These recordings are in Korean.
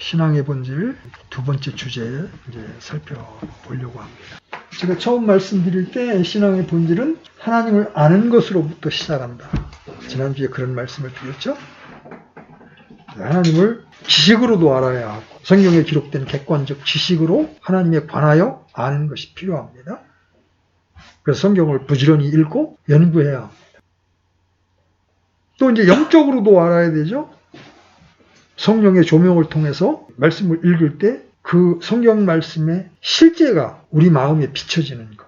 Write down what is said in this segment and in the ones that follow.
신앙의 본질 두 번째 주제 이제 살펴보려고 합니다. 제가 처음 말씀드릴 때 신앙의 본질은 하나님을 아는 것으로부터 시작한다. 지난주에 그런 말씀을 드렸죠. 하나님을 지식으로도 알아야 하고 성경에 기록된 객관적 지식으로 하나님에 관하여 아는 것이 필요합니다. 그래서 성경을 부지런히 읽고 연구해야 합니다. 또 이제 영적으로도 알아야 되죠. 성령의 조명을 통해서 말씀을 읽을 때 그 성경 말씀의 실제가 우리 마음에 비춰지는 것.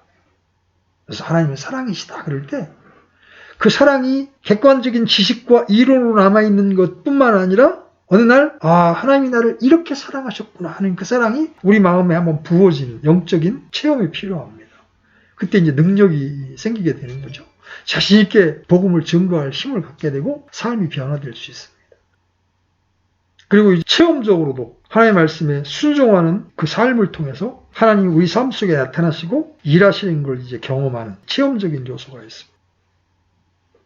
그래서 하나님은 사랑이시다 그럴 때 그 사랑이 객관적인 지식과 이론으로 남아있는 것뿐만 아니라 어느 날 하나님이 나를 이렇게 사랑하셨구나 하는 그 사랑이 우리 마음에 한번 부어지는 영적인 체험이 필요합니다. 그때 이제 능력이 생기게 되는 거죠. 자신 있게 복음을 증거할 힘을 갖게 되고 삶이 변화될 수 있습니다. 그리고 체험적으로도 하나님의 말씀에 순종하는 그 삶을 통해서 하나님이 우리 삶 속에 나타나시고 일하시는 걸 이제 경험하는 체험적인 요소가 있습니다.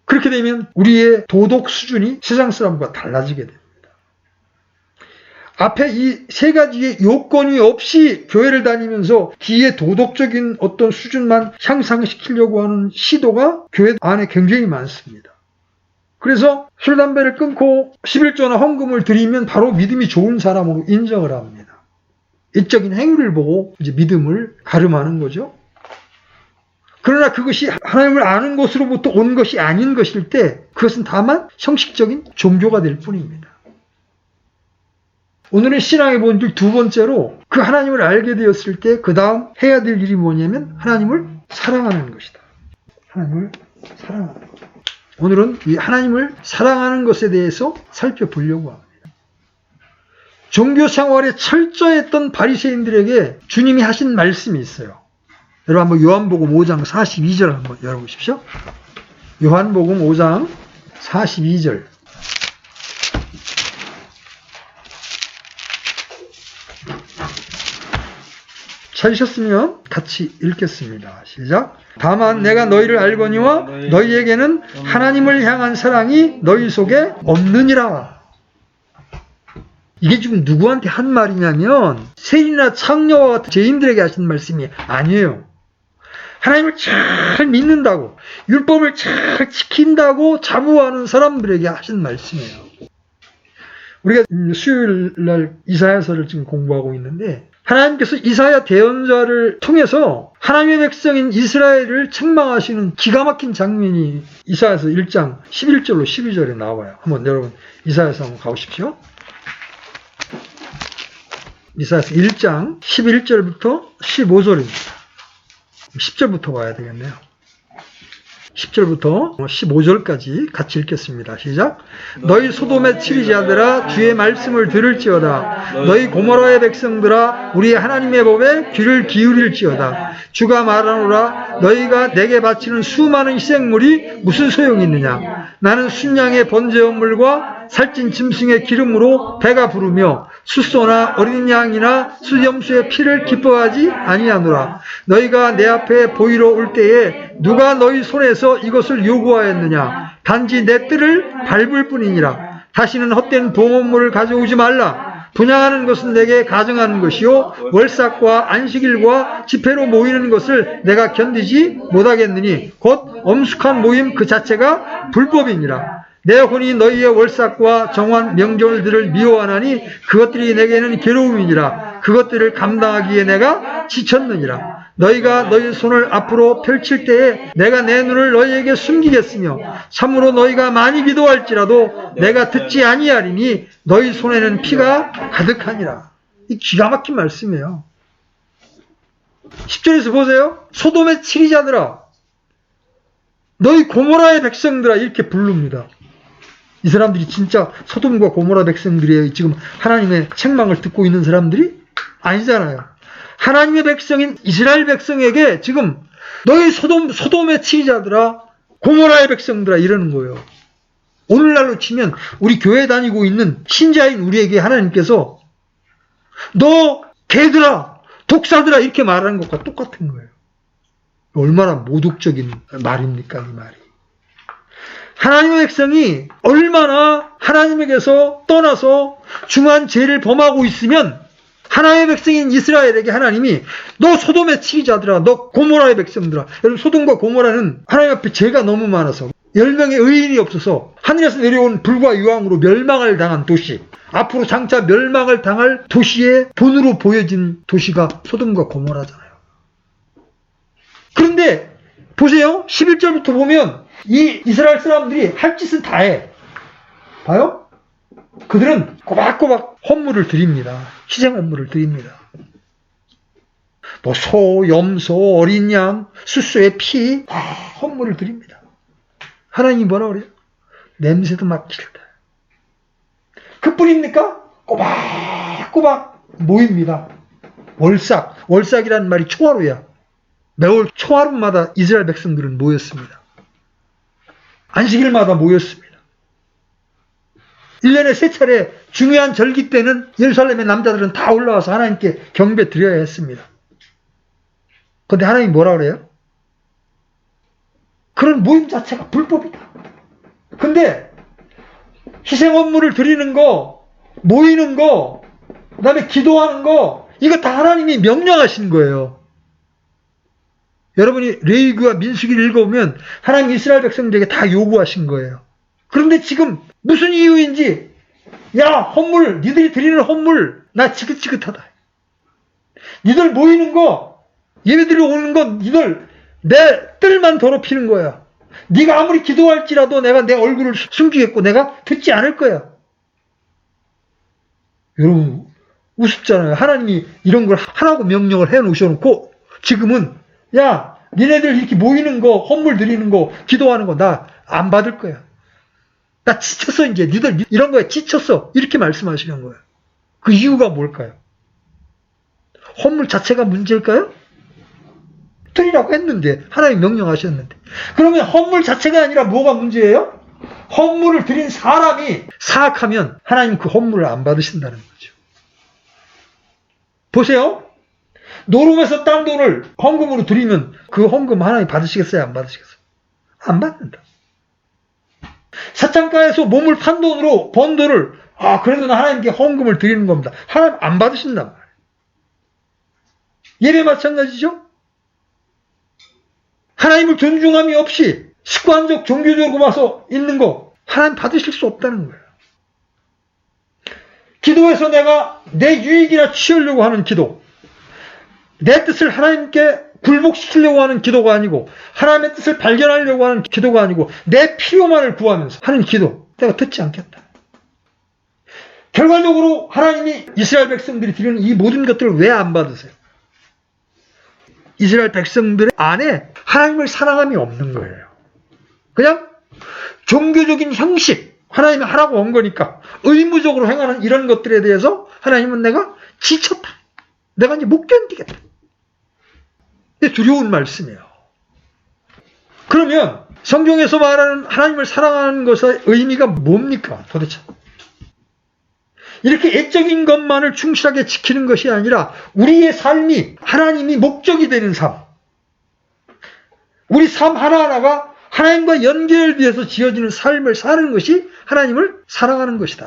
그렇게 되면 우리의 도덕 수준이 세상 사람과 달라지게 됩니다. 앞에 이 세 가지의 요건이 없이 교회를 다니면서 뒤에 도덕적인 어떤 수준만 향상시키려고 하는 시도가 교회 안에 굉장히 많습니다. 그래서 술, 담배를 끊고 11조나 헌금을 드리면 바로 믿음이 좋은 사람으로 인정을 합니다. 이적인 행위를 보고 이제 믿음을 가름하는 거죠. 그러나 그것이 하나님을 아는 것으로부터 온 것이 아닌 것일 때 그것은 다만 형식적인 종교가 될 뿐입니다. 오늘은 신앙의 본질 두 번째로 그 하나님을 알게 되었을 때 그 다음 해야 될 일이 뭐냐면 하나님을 사랑하는 것이다. 하나님을 사랑하는 것. 오늘은 이 하나님을 사랑하는 것에 대해서 살펴보려고 합니다. 종교 생활에 철저했던 바리새인들에게 주님이 하신 말씀이 있어요. 여러분 한번 요한복음 5장 42절 한번 열어보십시오. 요한복음 5장 42절. 찾으셨으면 같이 읽겠습니다. 시작. 다만 내가 너희를 알거니와 너희에게는 하나님을 향한 사랑이 너희 속에 없느니라. 이게 지금 누구한테 한 말이냐면 세리나 창녀와 같은 죄인들에게 하신 말씀이 아니에요. 하나님을 잘 믿는다고 율법을 잘 지킨다고 자부하는 사람들에게 하신 말씀이에요. 우리가 수요일 날 이사야서를 지금 공부하고 있는데 하나님께서 이사야 대언자를 통해서 하나님의 백성인 이스라엘을 책망하시는 기가 막힌 장면이 이사야서 1장 11절로 12절에 나와요. 한번 여러분 이사야서 한번 가보십시오. 이사야서 1장 11절부터 15절입니다. 10절부터 봐야 되겠네요. 10절부터 15절까지 같이 읽겠습니다. 시작. 너희 소돔의 치리자들아 주의 말씀을 들을지어다. 너희 고모라의 백성들아 우리 하나님의 법에 귀를 기울일지어다. 주가 말하노라 너희가 내게 바치는 수많은 희생물이 무슨 소용이 있느냐. 나는 순양의 번제물과 살찐 짐승의 기름으로 배가 부르며 숫소나 어린 양이나 수염수의 피를 기뻐하지 아니하노라. 너희가 내 앞에 보이러 올 때에 누가 너희 손에서 이것을 요구하였느냐. 단지 내 뜰을 밟을 뿐이니라. 다시는 헛된 봉헌물을 가져오지 말라. 분양하는 것은 내게 가정하는 것이요 월삭과 안식일과 집회로 모이는 것을 내가 견디지 못하겠느니 곧 엄숙한 모임 그 자체가 불법이니라. 내 혼이 너희의 월삭과 정한 명절들을 미워하나니 그것들이 내게는 괴로움이니라. 그것들을 감당하기에 내가 지쳤느니라. 너희가 너희 손을 앞으로 펼칠 때에 내가 내 눈을 너희에게 숨기겠으며 참으로 너희가 많이 기도할지라도 내가 듣지 아니하리니 너희 손에는 피가 가득하니라. 이 기가 막힌 말씀이에요. 10절에서 보세요. 소돔의 치리자들아 너희 고모라의 백성들아 이렇게 부릅니다. 이 사람들이 진짜 소돔과 고모라 백성들이에요. 지금 하나님의 책망을 듣고 있는 사람들이? 아니잖아요. 하나님의 백성인 이스라엘 백성에게 지금 너희 소돔의 치리자들아 고모라의 백성들아 이러는 거예요. 오늘날로 치면 우리 교회 다니고 있는 신자인 우리에게 하나님께서 너 개들아 독사들아 이렇게 말하는 것과 똑같은 거예요. 얼마나 모독적인 말입니까 이 말이. 하나님의 백성이 얼마나 하나님에게서 떠나서 중한 죄를 범하고 있으면 하나님의 백성인 이스라엘에게 하나님이 너 소돔의 치리자들아, 너 고모라의 백성들아. 여러분, 소돔과 고모라는 하나님 앞에 죄가 너무 많아서 10명의 의인이 없어서 하늘에서 내려온 불과 유황으로 멸망을 당한 도시, 앞으로 장차 멸망을 당할 도시의 본으로 보여진 도시가 소돔과 고모라잖아요. 그런데 보세요. 11절부터 보면 이 이스라엘 사람들이 할 짓은 다 해. 봐요? 그들은 꼬박꼬박 헌물을 드립니다. 희생 헌물을 드립니다. 뭐 소, 염소, 어린 양, 수소의 피, 다 헌물을 드립니다. 하나님이 뭐라 그래요? 냄새도 맡기 싫다. 그뿐입니까? 꼬박꼬박 모입니다. 월삭이라는 말이 초하루야. 매월 초하루마다 이스라엘 백성들은 모였습니다. 안식일마다 모였습니다. 1년에 3차례 중요한 절기 때는 예루살렘의 남자들은 다 올라와서 하나님께 경배 드려야 했습니다. 그런데 하나님이 뭐라 그래요? 그런 모임 자체가 불법이다. 근데 희생 헌물을 드리는 거, 모이는 거, 그 다음에 기도하는 거, 이거 다 하나님이 명령하신 거예요. 여러분이 레위기와 민수기를 읽어보면 하나님 이스라엘 백성들에게 다 요구하신 거예요. 그런데 지금 무슨 이유인지, 야, 헌물, 니들이 드리는 헌물, 나 지긋지긋하다. 니들 모이는 거, 예배드리러 오는 거, 니들 내 뜰만 더럽히는 거야. 네가 아무리 기도할지라도 내가 내 얼굴을 숨기겠고 내가 듣지 않을 거야. 여러분, 우습잖아요. 하나님이 이런 걸 하라고 명령을 해놓으셔놓고 지금은 야, 니네들 이렇게 모이는 거, 헌물 드리는 거, 기도하는 거 나 안 받을 거야. 나 지쳤어 이제. 니들 이런 거에 지쳤어. 이렇게 말씀하시는 거예요. 그 이유가 뭘까요? 헌물 자체가 문제일까요? 드리라고 했는데, 하나님 명령하셨는데. 그러면 헌물 자체가 아니라 뭐가 문제예요? 헌물을 드린 사람이 사악하면 하나님 그 헌물을 안 받으신다는 거죠. 보세요. 노름에서 딴 돈을 헌금으로 드리면 그 헌금 하나님 받으시겠어요? 안 받으시겠어요? 안 받는다. 사창가에서 몸을 판 돈으로 번 돈을 그래도 하나님께 헌금을 드리는 겁니다. 하나님 안 받으신단 말이에요. 예배 마찬가지죠? 하나님을 존중함이 없이 습관적 종교적으로 와서 있는 거 하나님 받으실 수 없다는 거예요. 기도에서 내가 내 유익이나 취하려고 하는 기도, 내 뜻을 하나님께 굴복시키려고 하는 기도가 아니고 하나님의 뜻을 발견하려고 하는 기도가 아니고 내 필요만을 구하면서 하는 기도, 내가 듣지 않겠다. 결과적으로 하나님이 이스라엘 백성들이 드리는 이 모든 것들을 왜 안 받으세요? 이스라엘 백성들 안에 하나님을 사랑함이 없는 거예요. 그냥 종교적인 형식, 하나님이 하라고 한 거니까 의무적으로 행하는 이런 것들에 대해서 하나님은 내가 지쳤다. 내가 이제 못 견디겠다. 이게 두려운 말씀이에요. 그러면 성경에서 말하는 하나님을 사랑하는 것의 의미가 뭡니까 도대체? 이렇게 애적인 것만을 충실하게 지키는 것이 아니라 우리의 삶이 하나님이 목적이 되는 삶, 우리 삶 하나하나가 하나님과 연결돼서 지어지는 삶을 사는 것이 하나님을 사랑하는 것이다.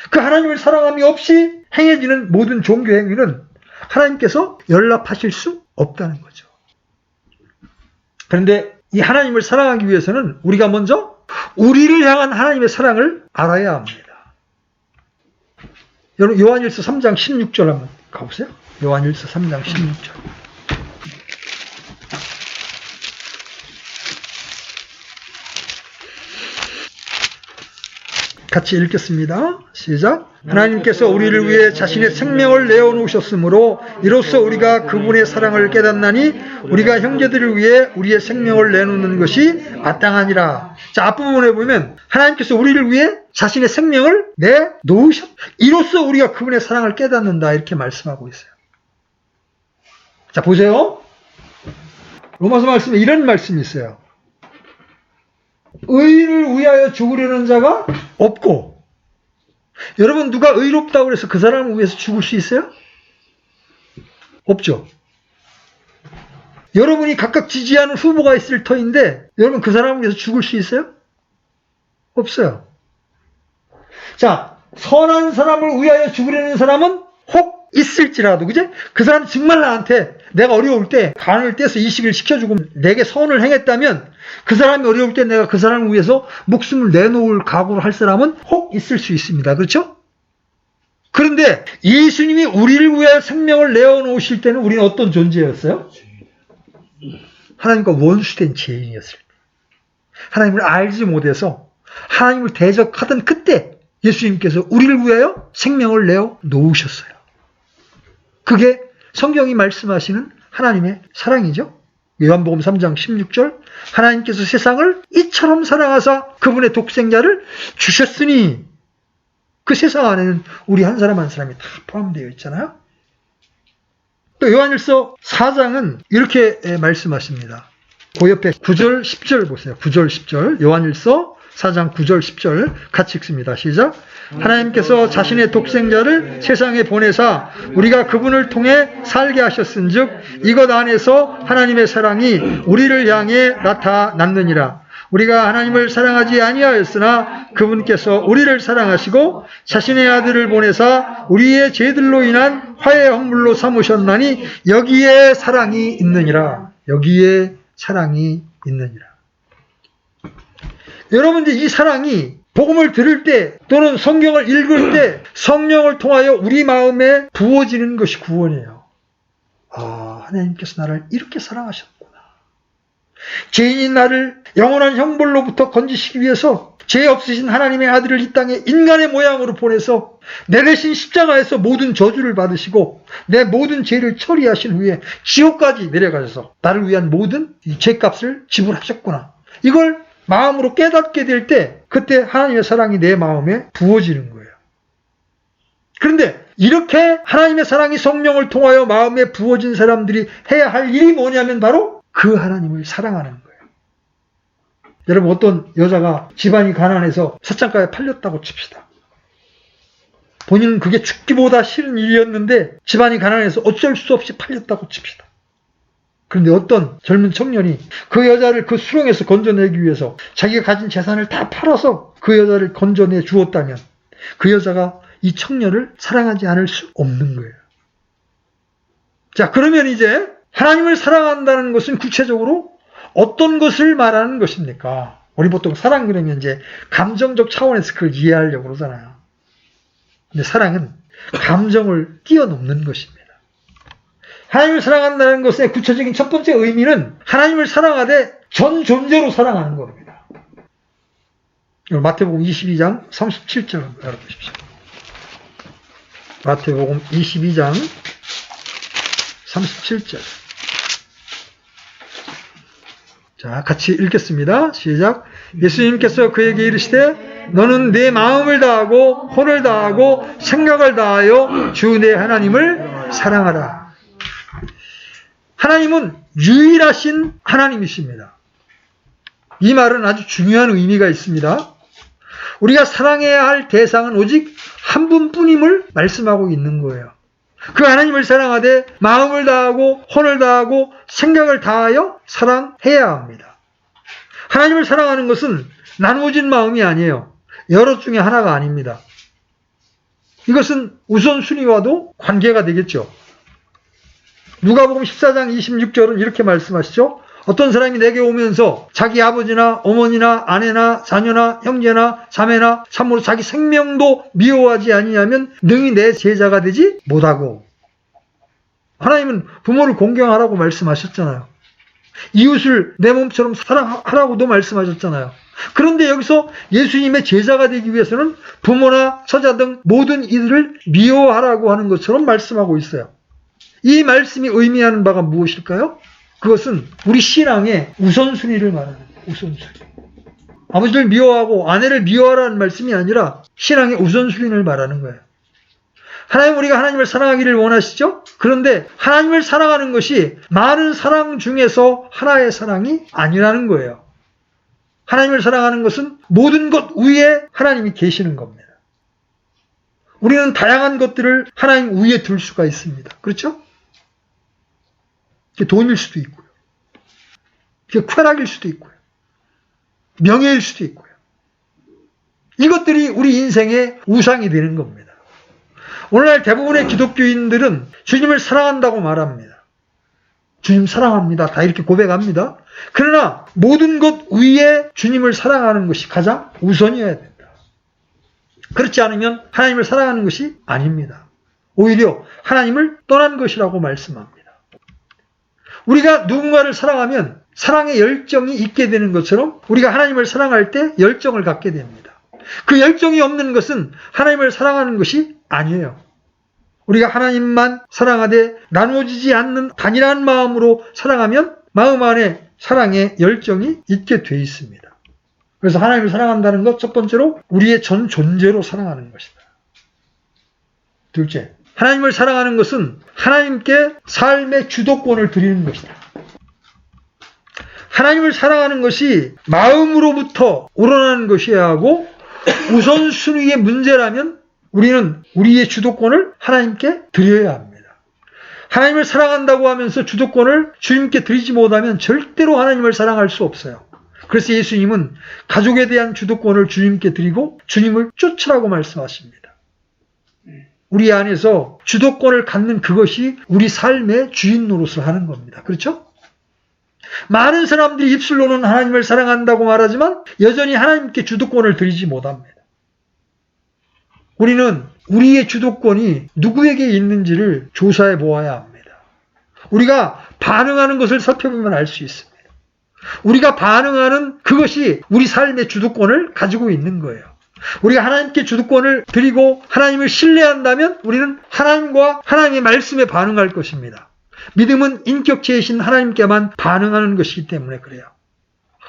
그 하나님을 사랑함이 없이 행해지는 모든 종교 행위는 하나님께서 연락하실 수 없다는 거죠. 그런데 이 하나님을 사랑하기 위해서는 우리가 먼저 우리를 향한 하나님의 사랑을 알아야 합니다. 여러분 요한일서 3장 16절 한번 가보세요. 요한일서 3장 16절. 같이 읽겠습니다. 시작. 하나님께서 우리를 위해 자신의 생명을 내어놓으셨으므로 이로써 우리가 그분의 사랑을 깨닫나니 우리가 형제들을 위해 우리의 생명을 내놓는 것이 마땅하니라. 자, 앞부분에 보면 하나님께서 우리를 위해 자신의 생명을 내놓으셨. 이로써 우리가 그분의 사랑을 깨닫는다. 이렇게 말씀하고 있어요. 자, 보세요. 로마서 말씀에 이런 말씀이 있어요. 의를 위하여 죽으려는 자가 없고, 여러분 누가 의롭다고 해서 그 사람을 위해서 죽을 수 있어요? 없죠. 여러분이 각각 지지하는 후보가 있을 터인데 여러분 그 사람을 위해서 죽을 수 있어요? 없어요. 자, 선한 사람을 위하여 죽으려는 사람은 혹 있을지라도, 그제? 그 사람이 정말 나한테 내가 어려울 때 간을 떼서 이식을 시켜주고 내게 선을 행했다면 그 사람이 어려울 때 내가 그 사람을 위해서 목숨을 내놓을 각오를 할 사람은 혹 있을 수 있습니다. 그렇죠? 그런데 예수님이 우리를 위하여 생명을 내어놓으실 때는 우리는 어떤 존재였어요? 하나님과 원수된 죄인이었을 때. 하나님을 알지 못해서 하나님을 대적하던 그때 예수님께서 우리를 위하여 생명을 내어 놓으셨어요. 그게 성경이 말씀하시는 하나님의 사랑이죠. 요한복음 3장 16절 하나님께서 세상을 이처럼 사랑하사 그분의 독생자를 주셨으니 그 세상 안에는 우리 한 사람 한 사람이 다 포함되어 있잖아요. 또 요한일서 4장은 이렇게 말씀하십니다. 그 옆에 9절 10절 보세요. 9절 10절 요한일서 4장 9절 10절 같이 읽습니다. 시작. 하나님께서 자신의 독생자를 세상에 보내사 우리가 그분을 통해 살게 하셨은즉 이것 안에서 하나님의 사랑이 우리를 향해 나타났느니라. 우리가 하나님을 사랑하지 아니하였으나 그분께서 우리를 사랑하시고 자신의 아들을 보내사 우리의 죄들로 인한 화해 헌물로 삼으셨나니 여기에 사랑이 있느니라. 여기에 사랑이 있느니라. 여러분, 이 사랑이 복음을 들을 때 또는 성경을 읽을 때 성령을 통하여 우리 마음에 부어지는 것이 구원이에요. 아, 하나님께서 나를 이렇게 사랑하셨구나. 죄인인 나를 영원한 형벌로부터 건지시기 위해서 죄 없으신 하나님의 아들을 이 땅에 인간의 모양으로 보내서 내 대신 십자가에서 모든 저주를 받으시고 내 모든 죄를 처리하신 후에 지옥까지 내려가셔서 나를 위한 모든 이 죄값을 지불하셨구나. 이걸 마음으로 깨닫게 될 때 그때 하나님의 사랑이 내 마음에 부어지는 거예요. 그런데 이렇게 하나님의 사랑이 성령을 통하여 마음에 부어진 사람들이 해야 할 일이 뭐냐면 바로 그 하나님을 사랑하는 거예요. 여러분, 어떤 여자가 집안이 가난해서 사창가에 팔렸다고 칩시다. 본인은 그게 죽기보다 싫은 일이었는데 집안이 가난해서 어쩔 수 없이 팔렸다고 칩시다. 그런데 어떤 젊은 청년이 그 여자를 그 수렁에서 건져내기 위해서 자기가 가진 재산을 다 팔아서 그 여자를 건져내 주었다면 그 여자가 이 청년을 사랑하지 않을 수 없는 거예요. 자, 그러면 이제 하나님을 사랑한다는 것은 구체적으로 어떤 것을 말하는 것입니까? 우리 보통 사랑 그러면 이제 감정적 차원에서 그걸 이해하려고 그러잖아요. 근데 사랑은 감정을 뛰어넘는 것입니다. 하나님을 사랑한다는 것의 구체적인 첫 번째 의미는 하나님을 사랑하되 전 존재로 사랑하는 겁니다. 마태복음 22장 37절 알아보십시오. 마태복음 22장 37절. 자, 같이 읽겠습니다. 시작. 예수님께서 그에게 이르시되 너는 내 마음을 다하고 혼을 다하고 생각을 다하여 주 내 하나님을 사랑하라. 하나님은 유일하신 하나님이십니다. 이 말은 아주 중요한 의미가 있습니다. 우리가 사랑해야 할 대상은 오직 한 분뿐임을 말씀하고 있는 거예요. 그 하나님을 사랑하되 마음을 다하고 혼을 다하고 생각을 다하여 사랑해야 합니다. 하나님을 사랑하는 것은 나누어진 마음이 아니에요. 여럿 중에 하나가 아닙니다. 이것은 우선순위와도 관계가 되겠죠. 누가복음 14장 26절은 이렇게 말씀하시죠. 어떤 사람이 내게 오면서 자기 아버지나 어머니나 아내나 자녀나 형제나 자매나 참으로 자기 생명도 미워하지 아니하면 능히 내 제자가 되지 못하고. 하나님은 부모를 공경하라고 말씀하셨잖아요. 이웃을 내 몸처럼 사랑하라고도 말씀하셨잖아요. 그런데 여기서 예수님의 제자가 되기 위해서는 부모나 처자 등 모든 이들을 미워하라고 하는 것처럼 말씀하고 있어요. 이 말씀이 의미하는 바가 무엇일까요? 그것은 우리 신앙의 우선순위를 말하는 거예요. 우선순위. 아버지를 미워하고 아내를 미워하라는 말씀이 아니라 신앙의 우선순위를 말하는 거예요. 하나님, 우리가 하나님을 사랑하기를 원하시죠? 그런데 하나님을 사랑하는 것이 많은 사랑 중에서 하나의 사랑이 아니라는 거예요. 하나님을 사랑하는 것은 모든 것 위에 하나님이 계시는 겁니다. 우리는 다양한 것들을 하나님 위에 둘 수가 있습니다. 그렇죠? 그게 돈일 수도 있고요. 그게 쾌락일 수도 있고요. 명예일 수도 있고요. 이것들이 우리 인생의 우상이 되는 겁니다. 오늘날 대부분의 기독교인들은 주님을 사랑한다고 말합니다. 주님 사랑합니다. 다 이렇게 고백합니다. 그러나 모든 것 위에 주님을 사랑하는 것이 가장 우선이어야 된다. 그렇지 않으면 하나님을 사랑하는 것이 아닙니다. 오히려 하나님을 떠난 것이라고 말씀합니다. 우리가 누군가를 사랑하면 사랑의 열정이 있게 되는 것처럼 우리가 하나님을 사랑할 때 열정을 갖게 됩니다. 그 열정이 없는 것은 하나님을 사랑하는 것이 아니에요. 우리가 하나님만 사랑하되 나누어지지 않는 단일한 마음으로 사랑하면 마음 안에 사랑의 열정이 있게 돼 있습니다. 그래서 하나님을 사랑한다는 것, 첫 번째로 우리의 전 존재로 사랑하는 것이다. 둘째, 하나님을 사랑하는 것은 하나님께 삶의 주도권을 드리는 것이다. 하나님을 사랑하는 것이 마음으로부터 우러나는 것이어야 하고 우선순위의 문제라면 우리는 우리의 주도권을 하나님께 드려야 합니다. 하나님을 사랑한다고 하면서 주도권을 주님께 드리지 못하면 절대로 하나님을 사랑할 수 없어요. 그래서 예수님은 가족에 대한 주도권을 주님께 드리고 주님을 쫓으라고 말씀하십니다. 우리 안에서 주도권을 갖는 그것이 우리 삶의 주인 노릇을 하는 겁니다. 그렇죠? 많은 사람들이 입술로는 하나님을 사랑한다고 말하지만 여전히 하나님께 주도권을 드리지 못합니다. 우리는 우리의 주도권이 누구에게 있는지를 조사해 보아야 합니다. 우리가 반응하는 것을 살펴보면 알 수 있습니다. 우리가 반응하는 그것이 우리 삶의 주도권을 가지고 있는 거예요. 우리가 하나님께 주도권을 드리고 하나님을 신뢰한다면 우리는 하나님과 하나님의 말씀에 반응할 것입니다. 믿음은 인격체이신 하나님께만 반응하는 것이기 때문에 그래요.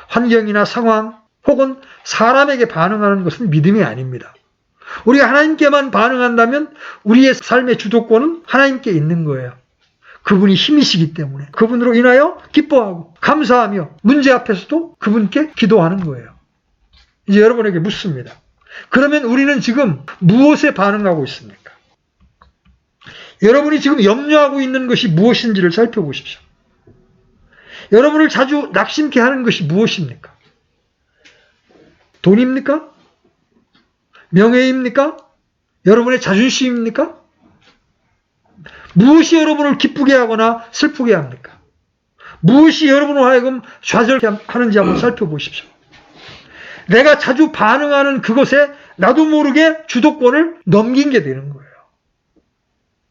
환경이나 상황 혹은 사람에게 반응하는 것은 믿음이 아닙니다. 우리가 하나님께만 반응한다면 우리의 삶의 주도권은 하나님께 있는 거예요. 그분이 힘이시기 때문에 그분으로 인하여 기뻐하고 감사하며 문제 앞에서도 그분께 기도하는 거예요. 이제 여러분에게 묻습니다. 그러면 우리는 지금 무엇에 반응하고 있습니까? 여러분이 지금 염려하고 있는 것이 무엇인지를 살펴보십시오. 여러분을 자주 낙심케 하는 것이 무엇입니까? 돈입니까? 명예입니까? 여러분의 자존심입니까? 무엇이 여러분을 기쁘게 하거나 슬프게 합니까? 무엇이 여러분을 하여금 좌절하는지 한번 살펴보십시오. 내가 자주 반응하는 그것에 나도 모르게 주도권을 넘긴 게 되는 거예요.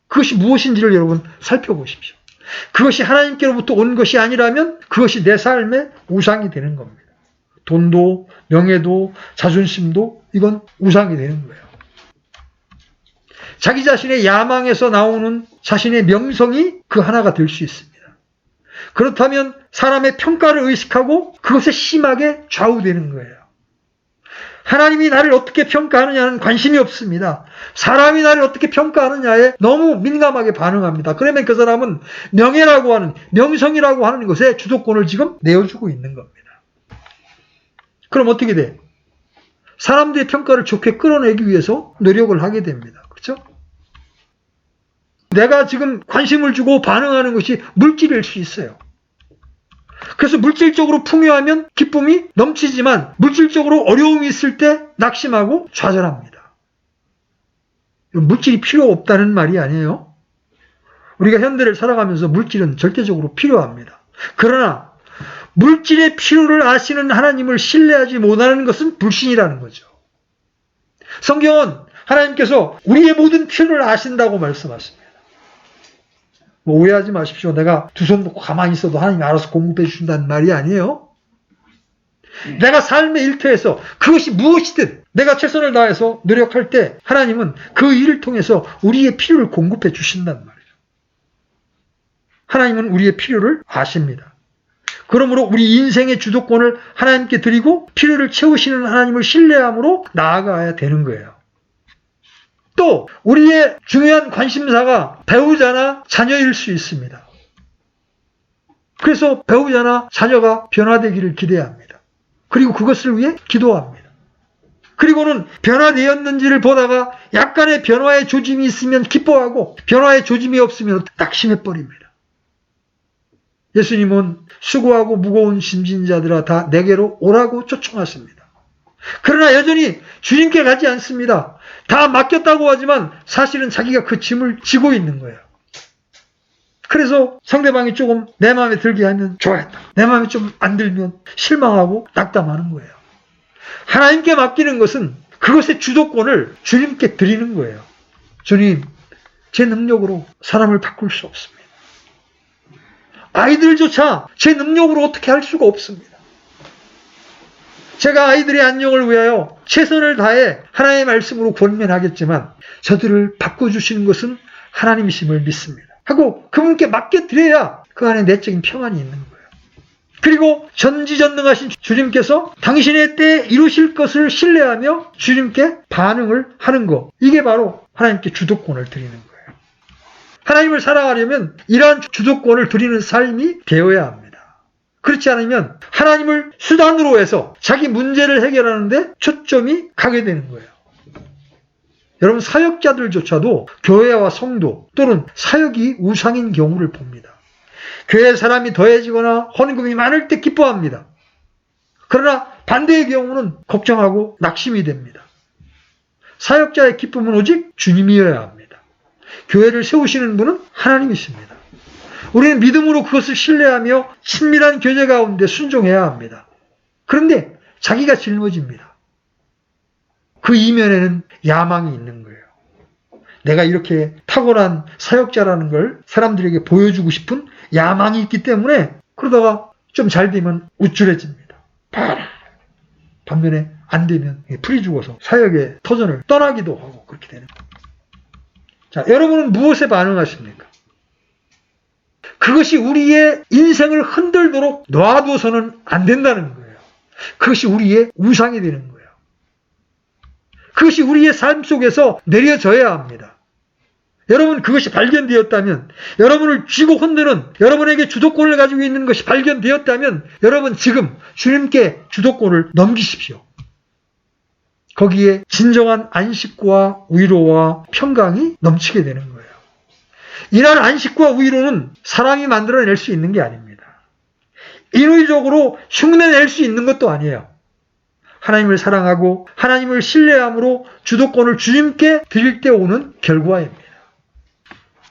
그것이 무엇인지를 여러분 살펴보십시오. 그것이 하나님께로부터 온 것이 아니라면 그것이 내 삶의 우상이 되는 겁니다. 돈도 명예도 자존심도 이건 우상이 되는 거예요. 자기 자신의 야망에서 나오는 자신의 명성이 그 하나가 될 수 있습니다. 그렇다면 사람의 평가를 의식하고 그것에 심하게 좌우되는 거예요. 하나님이 나를 어떻게 평가하느냐는 관심이 없습니다. 사람이 나를 어떻게 평가하느냐에 너무 민감하게 반응합니다. 그러면 그 사람은 명예라고 하는, 명성이라고 하는 것에 주도권을 지금 내어주고 있는 겁니다. 그럼 어떻게 돼? 사람들의 평가를 좋게 끌어내기 위해서 노력을 하게 됩니다. 그렇죠? 내가 지금 관심을 주고 반응하는 것이 물질일 수 있어요. 그래서 물질적으로 풍요하면 기쁨이 넘치지만 물질적으로 어려움이 있을 때 낙심하고 좌절합니다. 물질이 필요 없다는 말이 아니에요. 우리가 현대를 살아가면서 물질은 절대적으로 필요합니다. 그러나 물질의 필요를 아시는 하나님을 신뢰하지 못하는 것은 불신이라는 거죠. 성경은 하나님께서 우리의 모든 필요를 아신다고 말씀하십니다. 뭐 오해하지 마십시오. 내가 두 손 놓고 가만히 있어도 하나님이 알아서 공급해 주신다는 말이 아니에요. 내가 삶의 일터에서 그것이 무엇이든 내가 최선을 다해서 노력할 때 하나님은 그 일을 통해서 우리의 필요를 공급해 주신다는 말이죠. 하나님은 우리의 필요를 아십니다. 그러므로 우리 인생의 주도권을 하나님께 드리고 필요를 채우시는 하나님을 신뢰함으로 나아가야 되는 거예요. 또 우리의 중요한 관심사가 배우자나 자녀일 수 있습니다. 그래서 배우자나 자녀가 변화되기를 기대합니다. 그리고 그것을 위해 기도합니다. 그리고는 변화되었는지를 보다가 약간의 변화의 조짐이 있으면 기뻐하고 변화의 조짐이 없으면 낙심해버립니다. 예수님은 수고하고 무거운 짐진 자들아 다 내게로 오라고 초청하십니다. 그러나 여전히 주님께 가지 않습니다. 다 맡겼다고 하지만 사실은 자기가 그 짐을 지고 있는 거예요. 그래서 상대방이 조금 내 마음에 들게 하면 좋아했다. 내 마음에 좀 안 들면 실망하고 낙담하는 거예요. 하나님께 맡기는 것은 그것의 주도권을 주님께 드리는 거예요. 주님, 제 능력으로 사람을 바꿀 수 없습니다. 아이들조차 제 능력으로 어떻게 할 수가 없습니다. 제가 아이들의 안녕을 위하여 최선을 다해 하나님의 말씀으로 권면하겠지만 저들을 바꿔주시는 것은 하나님이심을 믿습니다. 하고 그분께 맡겨드려야 그 안에 내적인 평안이 있는 거예요. 그리고 전지전능하신 주님께서 당신의 때에 이루실 것을 신뢰하며 주님께 반응을 하는 것. 이게 바로 하나님께 주도권을 드리는 거예요. 하나님을 사랑하려면 이러한 주도권을 드리는 삶이 되어야 합니다. 그렇지 않으면 하나님을 수단으로 해서 자기 문제를 해결하는데 초점이 가게 되는 거예요. 여러분, 사역자들조차도 교회와 성도 또는 사역이 우상인 경우를 봅니다. 교회 사람이 더해지거나 헌금이 많을 때 기뻐합니다. 그러나 반대의 경우는 걱정하고 낙심이 됩니다. 사역자의 기쁨은 오직 주님이어야 합니다. 교회를 세우시는 분은 하나님이십니다. 우리는 믿음으로 그것을 신뢰하며 친밀한 교제 가운데 순종해야 합니다. 그런데 자기가 짊어집니다. 그 이면에는 야망이 있는 거예요. 내가 이렇게 탁월한 사역자라는 걸 사람들에게 보여주고 싶은 야망이 있기 때문에 그러다가 좀 잘 되면 우쭐해집니다. 반면에 안 되면 풀이 죽어서 사역의 터전을 떠나기도 하고 그렇게 되는 거예요. 자, 여러분은 무엇에 반응하십니까? 그것이 우리의 인생을 흔들도록 놔둬서는 안 된다는 거예요. 그것이 우리의 우상이 되는 거예요. 그것이 우리의 삶 속에서 내려져야 합니다. 여러분, 그것이 발견되었다면, 여러분을 쥐고 흔드는, 여러분에게 주도권을 가지고 있는 것이 발견되었다면, 여러분 지금 주님께 주도권을 넘기십시오. 거기에 진정한 안식과 위로와 평강이 넘치게 되는 거예요. 이러한 안식과 위로는 사람이 만들어낼 수 있는 게 아닙니다. 인위적으로 흉내낼 수 있는 것도 아니에요. 하나님을 사랑하고 하나님을 신뢰함으로 주도권을 주님께 드릴 때 오는 결과입니다.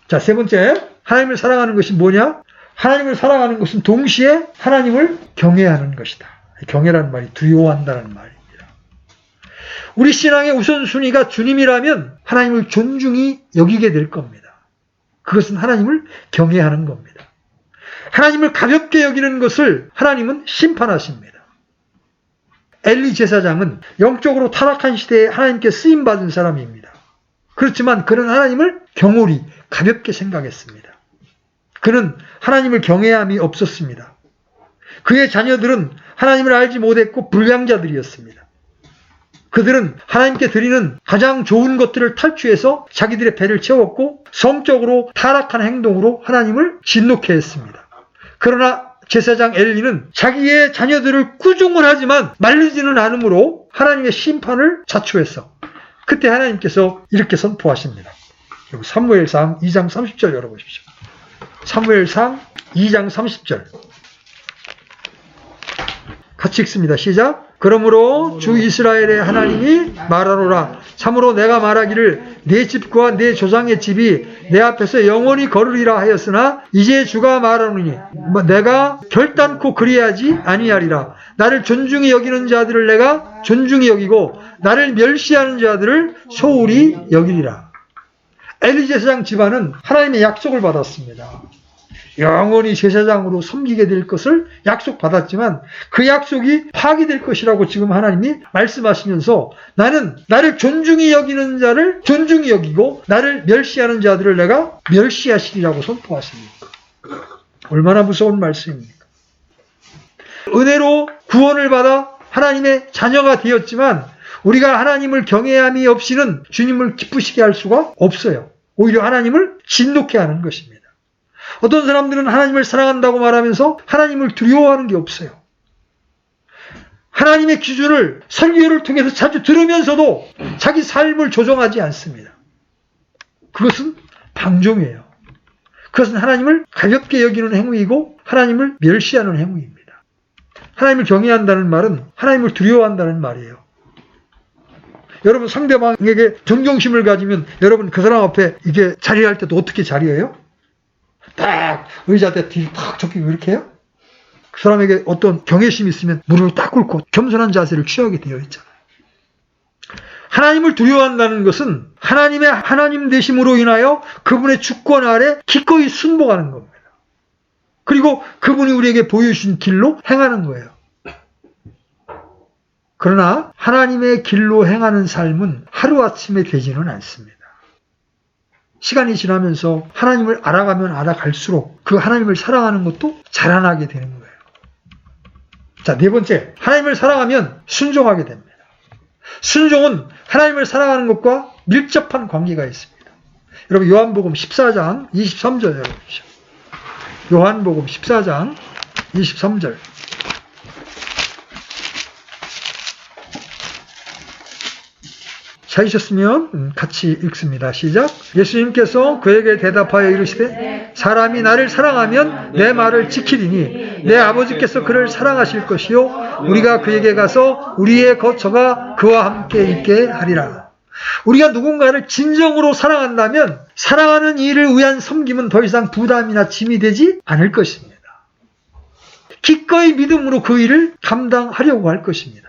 자, 세 번째, 하나님을 사랑하는 것이 뭐냐? 하나님을 사랑하는 것은 동시에 하나님을 경외하는 것이다. 경외라는 말이 두려워한다는 말입니다. 우리 신앙의 우선순위가 주님이라면 하나님을 존중히 여기게 될 겁니다. 그것은 하나님을 경외하는 겁니다. 하나님을 가볍게 여기는 것을 하나님은 심판하십니다. 엘리 제사장은 영적으로 타락한 시대에 하나님께 쓰임받은 사람입니다. 그렇지만 그는 하나님을 경홀히 가볍게 생각했습니다. 그는 하나님을 경외함이 없었습니다. 그의 자녀들은 하나님을 알지 못했고 불량자들이었습니다. 그들은 하나님께 드리는 가장 좋은 것들을 탈취해서 자기들의 배를 채웠고 성적으로 타락한 행동으로 하나님을 진노케 했습니다. 그러나 제사장 엘리는 자기의 자녀들을 꾸중을 하지만 말리지는 않으므로 하나님의 심판을 자초했어. 그때 하나님께서 이렇게 선포하십니다. 사무엘상 2장 30절 열어보십시오. 사무엘상 2장 30절 같이 읽습니다. 시작. 그러므로 주 이스라엘의 하나님이 말하노라. 참으로 내가 말하기를 내 집과 내 조상의 집이 내 앞에서 영원히 거르리라 하였으나 이제 주가 말하노니 내가 결단코 그리하지 아니하리라. 나를 존중히 여기는 자들을 내가 존중히 여기고 나를 멸시하는 자들을 소홀히 여기리라. 엘리 제사장 집안은 하나님의 약속을 받았습니다. 영원히 제사장으로 섬기게 될 것을 약속받았지만 그 약속이 파기될 것이라고 지금 하나님이 말씀하시면서 나는 나를 존중히 여기는 자를 존중히 여기고 나를 멸시하는 자들을 내가 멸시하시리라고 선포하십니다. 얼마나 무서운 말씀입니까? 은혜로 구원을 받아 하나님의 자녀가 되었지만 우리가 하나님을 경외함이 없이는 주님을 기쁘시게 할 수가 없어요. 오히려 하나님을 진노케 하는 것입니다. 어떤 사람들은 하나님을 사랑한다고 말하면서 하나님을 두려워하는 게 없어요. 하나님의 기준을 설교를 통해서 자주 들으면서도 자기 삶을 조정하지 않습니다. 그것은 방종이에요. 그것은 하나님을 가볍게 여기는 행위이고 하나님을 멸시하는 행위입니다. 하나님을 경외한다는 말은 하나님을 두려워한다는 말이에요. 여러분 상대방에게 존경심을 가지면 여러분 그 사람 앞에 이게 자리할 때도 어떻게 자리해요? 딱 의자대 뒤를 탁 접히고 이렇게 해요? 그 사람에게 어떤 경외심이 있으면 무릎을 딱 꿇고 겸손한 자세를 취하게 되어 있잖아요. 하나님을 두려워한다는 것은 하나님의 하나님 되심으로 인하여 그분의 주권 아래 기꺼이 순복하는 겁니다. 그리고 그분이 우리에게 보여주신 길로 행하는 거예요. 그러나 하나님의 길로 행하는 삶은 하루아침에 되지는 않습니다. 시간이 지나면서 하나님을 알아가면 알아갈수록 그 하나님을 사랑하는 것도 자라나게 되는 거예요. 자, 네 번째, 하나님을 사랑하면 순종하게 됩니다. 순종은 하나님을 사랑하는 것과 밀접한 관계가 있습니다. 여러분 요한복음 14장 23절 열어보시죠. 요한복음 14장 23절. 찾으셨으면 같이 읽습니다. 시작. 예수님께서 그에게 대답하여 이르시되 사람이 나를 사랑하면 내 말을 지키리니 내 아버지께서 그를 사랑하실 것이요 우리가 그에게 가서 우리의 거처가 그와 함께 있게 하리라. 우리가 누군가를 진정으로 사랑한다면 사랑하는 이를 위한 섬김은 더 이상 부담이나 짐이 되지 않을 것입니다. 기꺼이 믿음으로 그 일을 감당하려고 할 것입니다.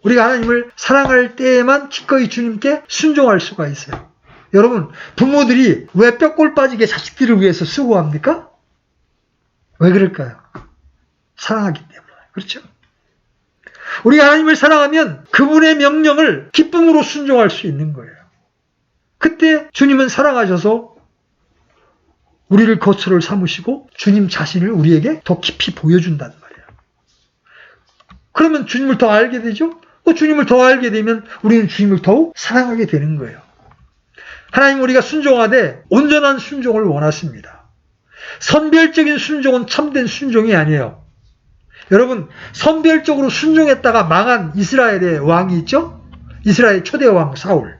우리가 하나님을 사랑할 때에만 기꺼이 주님께 순종할 수가 있어요. 여러분, 부모들이 왜 뼈골 빠지게 자식들을 위해서 수고합니까? 왜 그럴까요? 사랑하기 때문에. 그렇죠? 우리가 하나님을 사랑하면 그분의 명령을 기쁨으로 순종할 수 있는 거예요. 그때 주님은 사랑하셔서 우리를 거처를 삼으시고 주님 자신을 우리에게 더 깊이 보여준단 말이에요. 그러면 주님을 더 알게 되죠? 주님을 더 알게 되면 우리는 주님을 더욱 사랑하게 되는 거예요. 하나님 우리가 순종하되 온전한 순종을 원하십니다. 선별적인 순종은 참된 순종이 아니에요. 여러분, 선별적으로 순종했다가 망한 이스라엘의 왕이 있죠? 이스라엘 초대 왕 사울.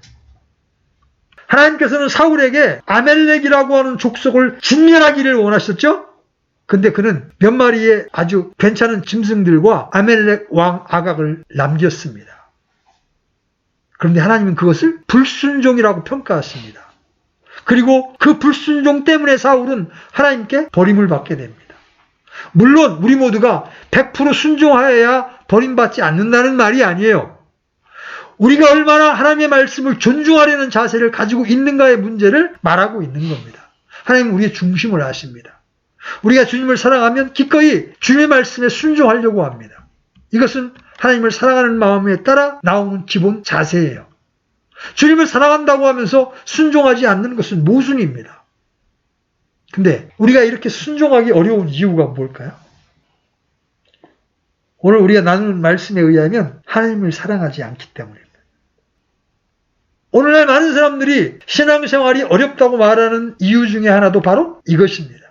하나님께서는 사울에게 아멜렉이라고 하는 족속을 진멸하기를 원하셨죠? 근데 그는 몇 마리의 아주 괜찮은 짐승들과 아멜렉 왕 아각을 남겼습니다. 그런데 하나님은 그것을 불순종이라고 평가했습니다. 그리고 그 불순종 때문에 사울은 하나님께 버림을 받게 됩니다. 물론 우리 모두가 100% 순종하여야 버림받지 않는다는 말이 아니에요. 우리가 얼마나 하나님의 말씀을 존중하려는 자세를 가지고 있는가의 문제를 말하고 있는 겁니다. 하나님은 우리의 중심을 아십니다. 우리가 주님을 사랑하면 기꺼이 주님의 말씀에 순종하려고 합니다. 이것은 하나님을 사랑하는 마음에 따라 나오는 기본 자세예요. 주님을 사랑한다고 하면서 순종하지 않는 것은 모순입니다. 근데 우리가 이렇게 순종하기 어려운 이유가 뭘까요? 오늘 우리가 나누는 말씀에 의하면 하나님을 사랑하지 않기 때문입니다. 오늘날 많은 사람들이 신앙생활이 어렵다고 말하는 이유 중에 하나도 바로 이것입니다.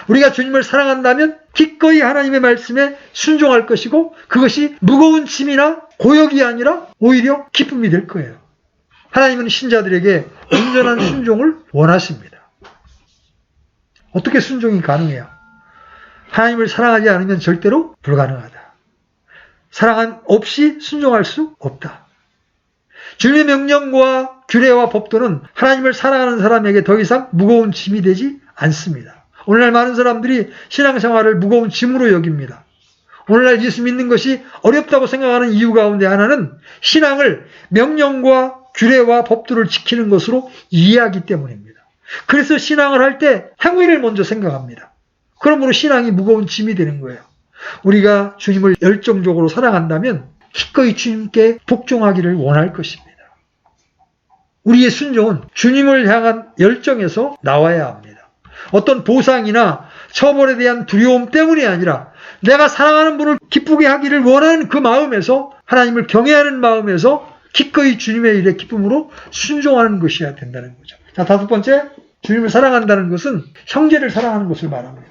우리가 주님을 사랑한다면 기꺼이 하나님의 말씀에 순종할 것이고 그것이 무거운 짐이나 고역이 아니라 오히려 기쁨이 될 거예요. 하나님은 신자들에게 온전한 순종을 원하십니다. 어떻게 순종이 가능해요? 하나님을 사랑하지 않으면 절대로 불가능하다. 사랑 없이 순종할 수 없다. 주님의 명령과 규례와 법도는 하나님을 사랑하는 사람에게 더 이상 무거운 짐이 되지 않습니다. 오늘날 많은 사람들이 신앙생활을 무거운 짐으로 여깁니다. 오늘날 예수 믿는 것이 어렵다고 생각하는 이유 가운데 하나는 신앙을 명령과 규례와 법도를 지키는 것으로 이해하기 때문입니다. 그래서 신앙을 할 때 행위를 먼저 생각합니다. 그러므로 신앙이 무거운 짐이 되는 거예요. 우리가 주님을 열정적으로 사랑한다면 기꺼이 주님께 복종하기를 원할 것입니다. 우리의 순종은 주님을 향한 열정에서 나와야 합니다. 어떤 보상이나 처벌에 대한 두려움 때문이 아니라 내가 사랑하는 분을 기쁘게 하기를 원하는 그 마음에서 하나님을 경외하는 마음에서 기꺼이 주님의 일에 기쁨으로 순종하는 것이어야 된다는 거죠. 자, 다섯 번째, 주님을 사랑한다는 것은 형제를 사랑하는 것을 말합니다.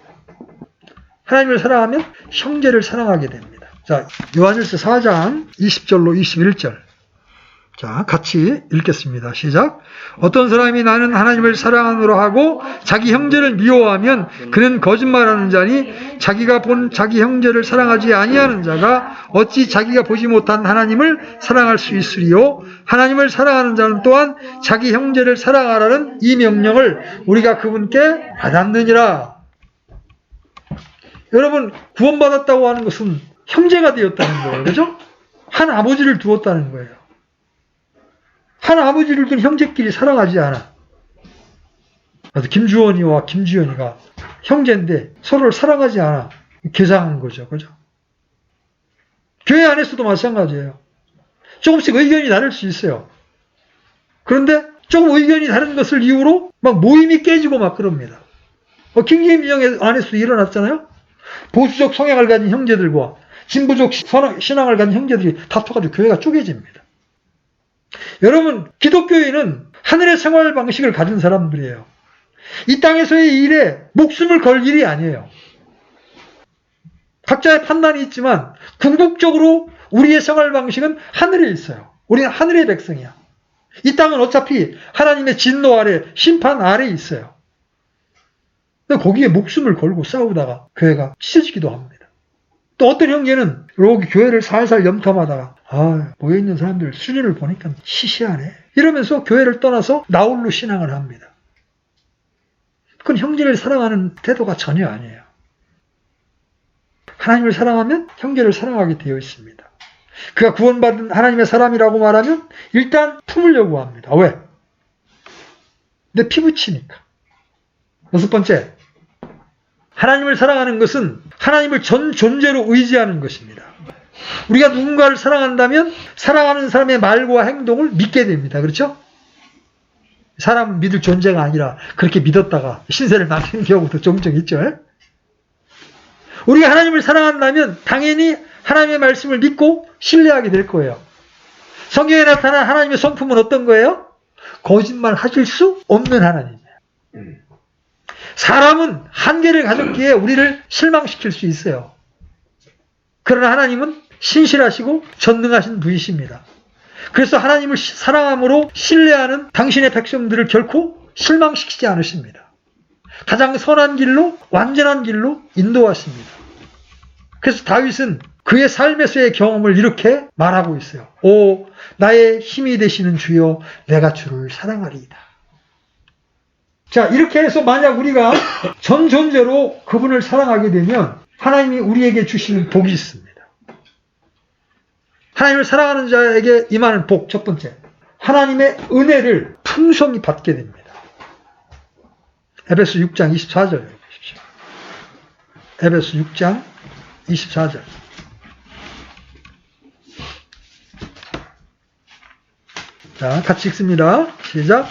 하나님을 사랑하면 형제를 사랑하게 됩니다. 자, 요한일서 4장 20절로 21절 자, 같이 읽겠습니다. 시작. 어떤 사람이 나는 하나님을 사랑하노라 하고 자기 형제를 미워하면 그는 거짓말하는 자니 자기가 본 자기 형제를 사랑하지 아니하는 자가 어찌 자기가 보지 못한 하나님을 사랑할 수 있으리요. 하나님을 사랑하는 자는 또한 자기 형제를 사랑하라는 이 명령을 우리가 그분께 받았느니라. 여러분, 구원받았다고 하는 것은 형제가 되었다는 거예요. 그죠? 한 아버지를 두었다는 거예요. 한 아버지를 둔 형제끼리 사랑하지 않아. 그래서 김주원이와 김주현이가 형제인데 서로를 사랑하지 않아. 괴상한 거죠. 그죠? 교회 안에서도 마찬가지예요. 조금씩 의견이 다를 수 있어요. 그런데 조금 의견이 다른 것을 이유로 막 모임이 깨지고 막 그럽니다. 킹제임 진영 안에서도 일어났잖아요. 보수적 성향을 가진 형제들과 진보적 신앙을 가진 형제들이 다퉈가지고 교회가 쪼개집니다. 여러분, 기독교인은 하늘의 생활 방식을 가진 사람들이에요. 이 땅에서의 일에 목숨을 걸 일이 아니에요. 각자의 판단이 있지만 궁극적으로 우리의 생활 방식은 하늘에 있어요. 우리는 하늘의 백성이야. 이 땅은 어차피 하나님의 진노 아래, 심판 아래에 있어요. 거기에 목숨을 걸고 싸우다가 교회가 찢어지기도 합니다. 또 어떤 형제는 여기 교회를 살살 염탐하다가 모여있는 사람들 수준을 보니까 시시하네 이러면서 교회를 떠나서 나홀로 신앙을 합니다. 그건 형제를 사랑하는 태도가 전혀 아니에요. 하나님을 사랑하면 형제를 사랑하게 되어 있습니다. 그가 구원받은 하나님의 사람이라고 말하면 일단 품으려고 합니다. 왜? 내 피부치니까. 여섯 번째, 하나님을 사랑하는 것은 하나님을 전 존재로 의지하는 것입니다. 우리가 누군가를 사랑한다면 사랑하는 사람의 말과 행동을 믿게 됩니다. 그렇죠? 사람 믿을 존재가 아니라 그렇게 믿었다가 신세를 남기는 경우도 종종 있죠. 우리가 하나님을 사랑한다면 당연히 하나님의 말씀을 믿고 신뢰하게 될 거예요. 성경에 나타난 하나님의 성품은 어떤 거예요? 거짓말 하실 수 없는 하나님이에요. 사람은 한계를 가졌기에 우리를 실망시킬 수 있어요. 그러나 하나님은 신실하시고 전능하신 분이십니다. 그래서 하나님을 사랑함으로 신뢰하는 당신의 백성들을 결코 실망시키지 않으십니다. 가장 선한 길로, 완전한 길로 인도하십니다. 그래서 다윗은 그의 삶에서의 경험을 이렇게 말하고 있어요. 오, 나의 힘이 되시는 주여, 내가 주를 사랑하리이다. 자, 이렇게 해서 만약 우리가 전 존재로 그분을 사랑하게 되면 하나님이 우리에게 주시는 복이 있습니다. 하나님을 사랑하는 자에게 임하는 복, 첫 번째. 하나님의 은혜를 풍성히 받게 됩니다. 에베소 6장 24절 보십시오. 에베소 6장 24절. 자, 같이 읽습니다. 시작.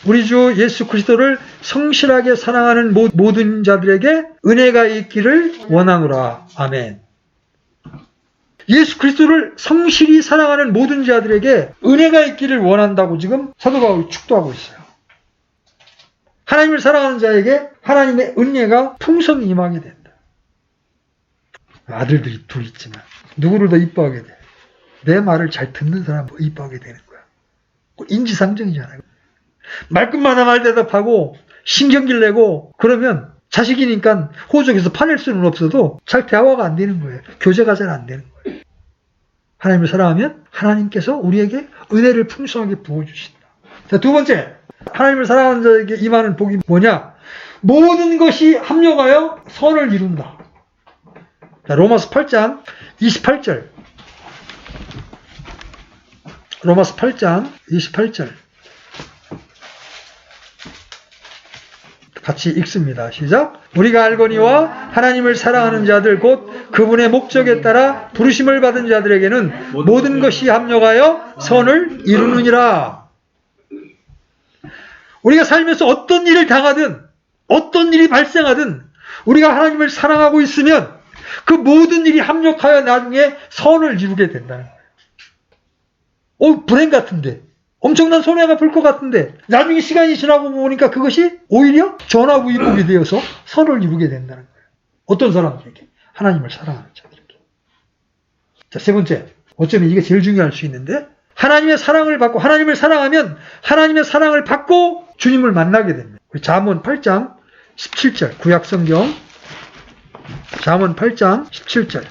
우리 주 예수 그리스도를 성실하게 사랑하는 모든 자들에게 은혜가 있기를 원하노라. 아멘. 예수 그리스도를 성실히 사랑하는 모든 자들에게 은혜가 있기를 원한다고 지금 사도 바울이 축도하고 있어요. 하나님을 사랑하는 자에게 하나님의 은혜가 풍성히 임하게 된다. 아들들이 둘 있지만 누구를 더 이뻐하게 돼? 내 말을 잘 듣는 사람을 이뻐하게 되는 거야. 인지상정이잖아요. 말끝마다 말 대답하고 신경질 내고 그러면 자식이니까 호적에서 파낼 수는 없어도 잘 대화가 안 되는 거예요. 교제가 잘 안 되는 거예요. 하나님을 사랑하면 하나님께서 우리에게 은혜를 풍성하게 부어주신다. 자, 두 번째, 하나님을 사랑하는 자에게 임하는 복이 뭐냐? 모든 것이 합력하여 선을 이룬다. 자, 로마서 8장 28절. 로마서 8장 28절. 같이 읽습니다. 시작. 우리가 알거니와 하나님을 사랑하는 자들 곧 그분의 목적에 따라 부르심을 받은 자들에게는 모든 것이 합력하여 선을 이루느니라. 우리가 살면서 어떤 일을 당하든 어떤 일이 발생하든 우리가 하나님을 사랑하고 있으면 그 모든 일이 합력하여 나중에 선을 이루게 된다는 거예요. 불행 같은데 엄청난 손해가 볼 것 같은데 나중에 시간이 지나고 보니까 그것이 오히려 전화위복이 되어서 선을 이루게 된다는 거예요. 어떤 사람들에게? 하나님을 사랑하는 자들에게. 자, 세 번째. 어쩌면 이게 제일 중요할 수 있는데 하나님의 사랑을 받고 하나님을 사랑하면 하나님의 사랑을 받고 주님을 만나게 됩니다. 잠언 8장 17절 구약성경 잠언 8장 17절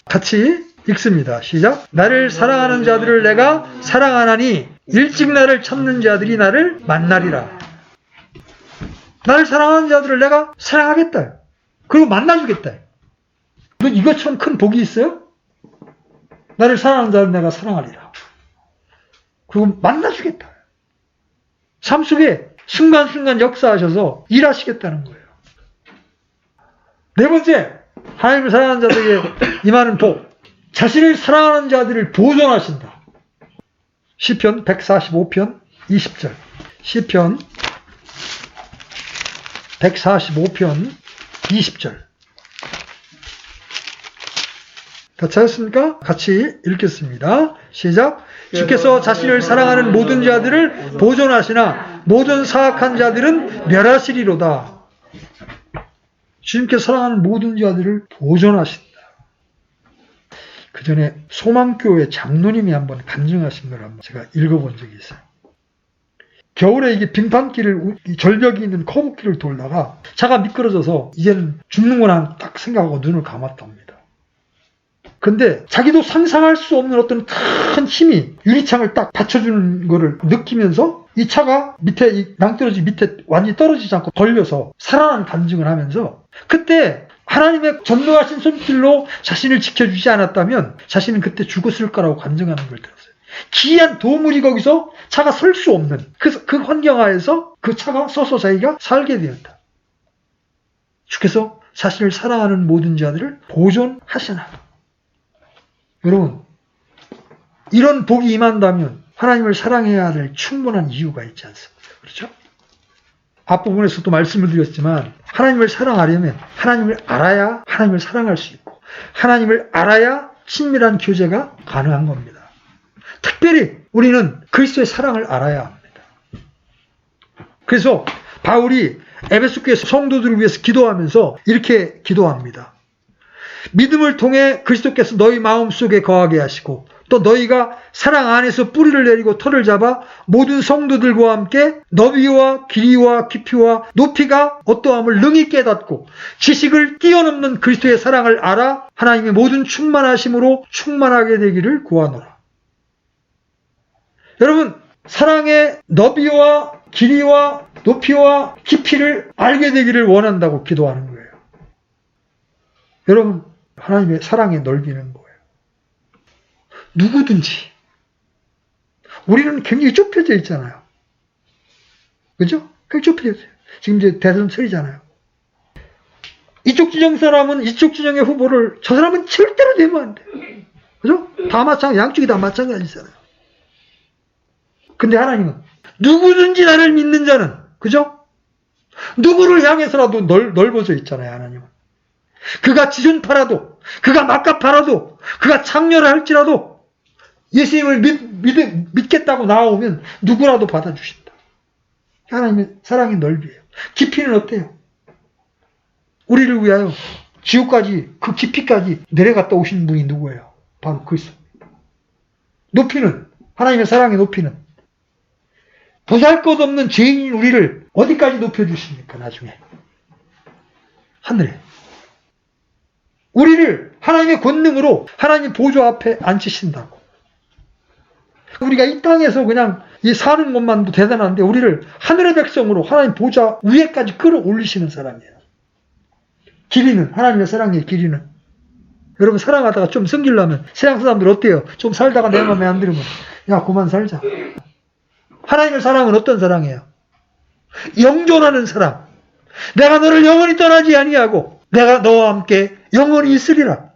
같이 읽습니다. 시작. 나를 사랑하는 자들을 내가 사랑하나니 일찍 나를 찾는 자들이 나를 만나리라. 나를 사랑하는 자들을 내가 사랑하겠다. 그리고 만나주겠다. 너 이것처럼 큰 복이 있어요? 나를 사랑하는 자를 내가 사랑하리라. 그리고 만나주겠다. 삶 속에 순간순간 역사하셔서 일하시겠다는 거예요. 네 번째, 하나님을 사랑하는 자들에게 임하는 복. 자신을 사랑하는 자들을 보존하신다. 시편 145편 20절. 시편 145편 20절. 다 찾았습니까? 같이 읽겠습니다. 시작. 주께서 자신을 사랑하는 모든 자들을 보존하시나 모든 사악한 자들은 멸하시리로다. 주님께서 사랑하는 모든 자들을 보존하신다. 그 전에 소망교회 장로님이 한번 간증하신 걸 한번 제가 읽어본 적이 있어요. 겨울에 이게 빙판길을, 절벽이 있는 커브길을 돌다가 차가 미끄러져서 이제는 죽는구나 딱 생각하고 눈을 감았답니다. 근데 자기도 상상할 수 없는 어떤 큰 힘이 유리창을 딱 받쳐주는 거를 느끼면서 이 차가 밑에, 이 낭떠러지 밑에 완전히 떨어지지 않고 걸려서 살아난 간증을 하면서 그때 하나님의 전능하신 손길로 자신을 지켜주지 않았다면 자신은 그때 죽었을 거라고 간증하는 걸 들었어요. 기이한 도물이 거기서 차가 설 수 없는 그 환경하에서 그 차가 서서 자기가 살게 되었다. 주께서 자신을 사랑하는 모든 자들을 보존하시나. 여러분, 이런 복이 임한다면 하나님을 사랑해야 될 충분한 이유가 있지 않습니까? 그렇죠? 앞부분에서도 말씀을 드렸지만 하나님을 사랑하려면 하나님을 알아야 하나님을 사랑할 수 있고 하나님을 알아야 친밀한 교제가 가능한 겁니다. 특별히 우리는 그리스도의 사랑을 알아야 합니다. 그래서 바울이 에베소 교회 성도들을 위해서 기도하면서 이렇게 기도합니다. 믿음을 통해 그리스도께서 너희 마음속에 거하게 하시고 또 너희가 사랑 안에서 뿌리를 내리고 터를 잡아 모든 성도들과 함께 너비와 길이와 깊이와 높이가 어떠함을 능히 깨닫고 지식을 뛰어넘는 그리스도의 사랑을 알아 하나님의 모든 충만하심으로 충만하게 되기를 구하노라. 여러분, 사랑의 너비와 길이와 높이와 깊이를 알게 되기를 원한다고 기도하는 거예요. 여러분, 하나님의 사랑의 넓이는 뭐예요? 누구든지. 우리는 굉장히 좁혀져 있잖아요. 그죠? 굉장히 좁혀져 있어요. 지금 이제 대선철이잖아요. 이쪽 진영 사람은 이쪽 진영의 후보를 저 사람은 절대로 내면 안 돼요. 그죠? 다 마찬가지, 양쪽이 다 마찬가지잖아요. 근데 하나님은 누구든지 나를 믿는 자는, 그죠? 누구를 향해서라도 넓어져 있잖아요, 하나님은. 그가 지존파라도, 그가 막가파라도, 그가 창녀라 할지라도 예수님을 믿겠다고 나오면 누구라도 받아주신다. 하나님의 사랑의 넓이에요. 깊이는 어때요? 우리를 위하여 지옥까지, 그 깊이까지 내려갔다 오신 분이 누구예요? 바로 그리스도입니다. 높이는, 하나님의 사랑의 높이는 보잘것없는 죄인인 우리를 어디까지 높여주십니까? 나중에 하늘에 우리를 하나님의 권능으로 하나님 보좌 앞에 앉히신다고. 우리가 이 땅에서 그냥 이 사는 것만도 대단한데 우리를 하늘의 백성으로 하나님 보좌 위에까지 끌어올리시는 사람이에요. 길이는, 하나님의 사랑의 길이는, 여러분 사랑하다가 좀 성기려면 세상 사람들 어때요? 좀 살다가 내 마음에 안 들으면 야 그만 살자. 하나님의 사랑은 어떤 사랑이에요? 영존하는 사랑. 내가 너를 영원히 떠나지 아니하고 내가 너와 함께 영원히 있으리라.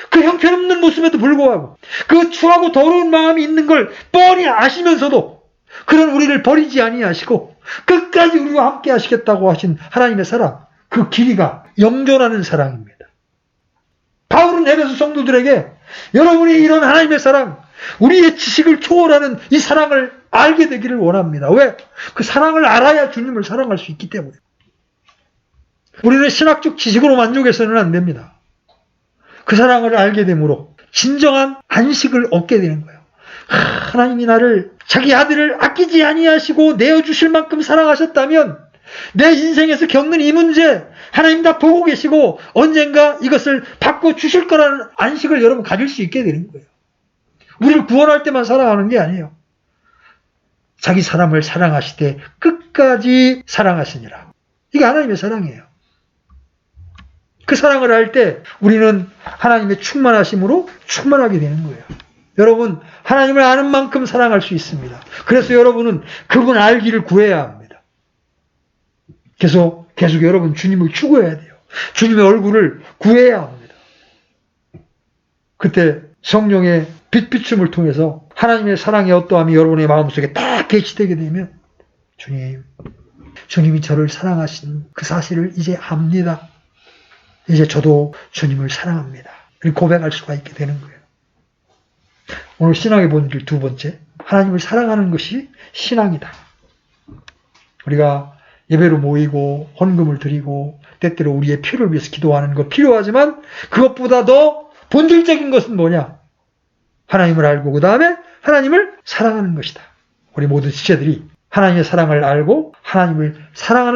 그 형편없는 모습에도 불구하고 그 추하고 더러운 마음이 있는 걸 뻔히 아시면서도 그런 우리를 버리지 아니하시고 끝까지 우리와 함께 하시겠다고 하신 하나님의 사랑, 그 길이가 영존하는 사랑입니다. 바울은 에베소 성도들에게 여러분이 이런 하나님의 사랑, 우리의 지식을 초월하는 이 사랑을 알게 되기를 원합니다. 왜? 그 사랑을 알아야 주님을 사랑할 수 있기 때문에. 우리는 신학적 지식으로 만족해서는 안 됩니다. 그 사랑을 알게 되므로 진정한 안식을 얻게 되는 거예요. 하나님이 나를 자기 아들을 아끼지 아니하시고 내어주실 만큼 사랑하셨다면 내 인생에서 겪는 이 문제 하나님 다 보고 계시고 언젠가 이것을 바꿔주실 거라는 안식을 여러분 가질 수 있게 되는 거예요. 우리를 구원할 때만 사랑하는 게 아니에요. 자기 사람을 사랑하시되 끝까지 사랑하시니라. 이게 하나님의 사랑이에요. 그 사랑을 할 때 우리는 하나님의 충만하심으로 충만하게 되는 거예요. 여러분, 하나님을 아는 만큼 사랑할 수 있습니다. 그래서 여러분은 그분 알기를 구해야 합니다. 계속 여러분 주님을 추구해야 돼요. 주님의 얼굴을 구해야 합니다. 그때 성령의 빛비춤을 통해서 하나님의 사랑의 어떠함이 여러분의 마음속에 딱 계시되게 되면 주님이 저를 사랑하신 그 사실을 이제 압니다. 이제 저도 주님을 사랑합니다. 그리고 고백할 수가 있게 되는 거예요. 오늘 신앙의 본질 두 번째, 하나님을 사랑하는 것이 신앙이다. 우리가 예배로 모이고 헌금을 드리고 때때로 우리의 필요를 위해서 기도하는 거 필요하지만 그것보다 더 본질적인 것은 뭐냐? 하나님을 알고 그 다음에 하나님을 사랑하는 것이다. 우리 모든 지체들이 하나님의 사랑을 알고 하나님을 사랑하는